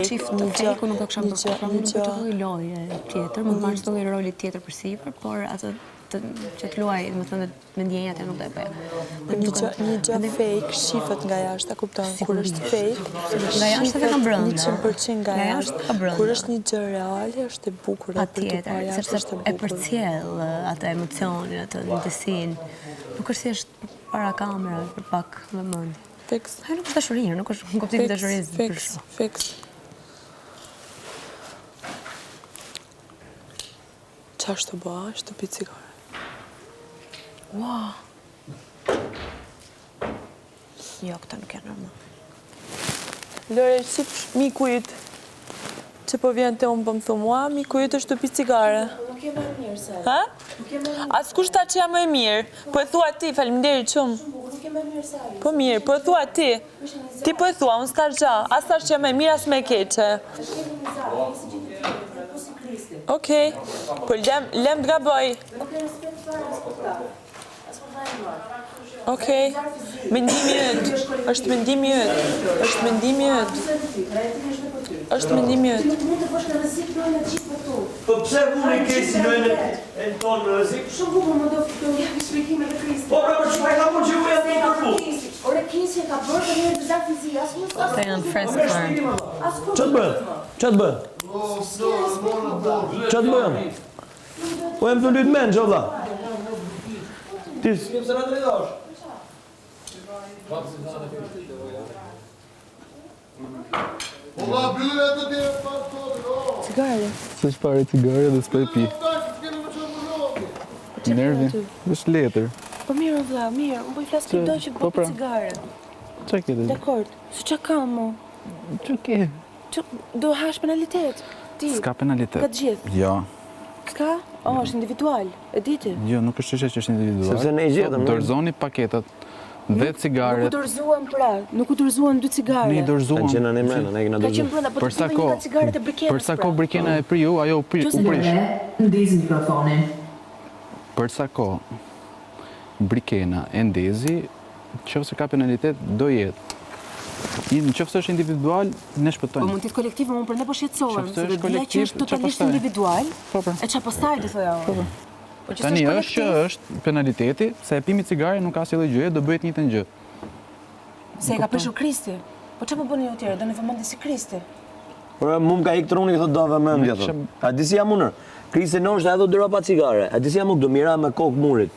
çift të fejku nuk e kisha bërë, nuk e çoj lojë tjetër, mund të marrë çdo lloj roli tjetër përsipër, por atë që të luaj, më thënë, me ndjenjat e nuk do e bëja. Një gjë fake shifet nga jashtë, a kupton? Kur është fake, nga jashtë dhe nga brenda. 100% nga jashtë. Kur është një gjë reale, është e bukur. Patjetër, sepse e përcjell atë emocionin, atë ndjesinë. Nuk është thjesht para kamerave, për pak vëmendje. Fiks. Nuk është dashuria, nuk është në kuptimin e dashurisë. Fiks. Qa është të bëha? Është të pi cigare. Wow. Jo, këta nuk janë normal. Lore, shqip mikujt që po vjen të unë po më thu mua, mikujt është të pi cigare. Nuk je më e mirë, se. Ha? Nuk je më e mirë. As kush ta që jam më e mirë? Po e thua ti, faleminderit shumë. Nuk je më e mirë se ai. Po mirë, po e thua ti. Ti po e thua, unë s'tash gja. As tash që jam më e mirë, as më e keqe. Okej, po lem të gaboj. Nuk e respekt fare as për ta. As për vajnë. Okej, mendimi yt. Është mendimi yt. Është mendimi yt. Është mendimi yt. Nuk mund të bësh në rrezik lojën e gjithë për tu. Po pse unë e ke si lojën e tonë në rrezik? Shumë bukur më do japi shpjegime të Kristit. Po pra, për çfarë ka punë që unë e di për punë? Ore Krisi ka bërë të një dizak fizik, as nuk ka. Ata janë fresk fare. Ç'të bën? Ç'të bën? Ç'të bën? Po jam të lyt mend, valla. Ti s'ke na drejtosh. Cigare. Se shpare cigare dhe s'po e pi. Nervi, është letër. Po mirë vëlla, mirë. Unë po i flas këtë që Po bëj pra. cigare. Qa ke dhe? Dakor. Se çka kam mo? Qa ke? Do hash penalitet. Ti. S'ka penalitet. Ka të gjithë. Jo. S'ka? Është individual. E di ti. Jo, nuk është që është individual. Sepse ne i gjetëm, ne. Dorëzoni paketat dhe Nuk u cigaret. dorëzuan pra, nuk u dorëzuan 2 cigare. Ne i dorëzuam. Kanë qenë në mena, ne kena Ka qenë dorëzuar. brenda, po Për sa të kohë? nga cigaret e brikenës. Për sa kohë brikena e priu, ajo u prish. Ndiz mikrofonin. Për sa kohë brikena e ndezi, qofse ka penalitet, do jetë. Në qofse është individual, ne Po shpëtojmë. mund të jetë kolektiv, unë prandaj po shqetësohem, Qoftë se është do të kolektiv, që është qa totalisht pastaj? individual. Po, pra. E çfarë pastaj do thoja unë? Po që Tani s'është është që kolektiv, është penaliteti, se e pimi cigare nuk ka si lloj gjëje, do bëhet një të gjë. se e ka prishur Kristi. Po çfarë po bëni ju tjerë? Do në vëmendje si Kristi. Por mu ka ikë truni thotë do vëmendje thotë. A di si jam unë? Krisi non është edhe dyra pa cigare. A di si jam unë do mira me kokë murit.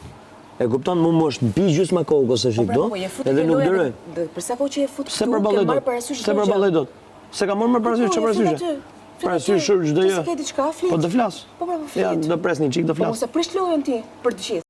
E kupton mu më është mbi gjysmë kokë ose shik do. Edhe nuk dëroj. Për sa kohë që e fut Se këtu, përballoj ke marrë dot. parasysh Se çdo gjë. përballoj dot. Se ka marrë më parasysh, çfarë parasysh? Parasysh çdo gjë. Po do diçka, flit. Po do flas. Po pra, po Ja, flit. do pres një çik do Po flas. mos e prish lojën ti për të gjithë.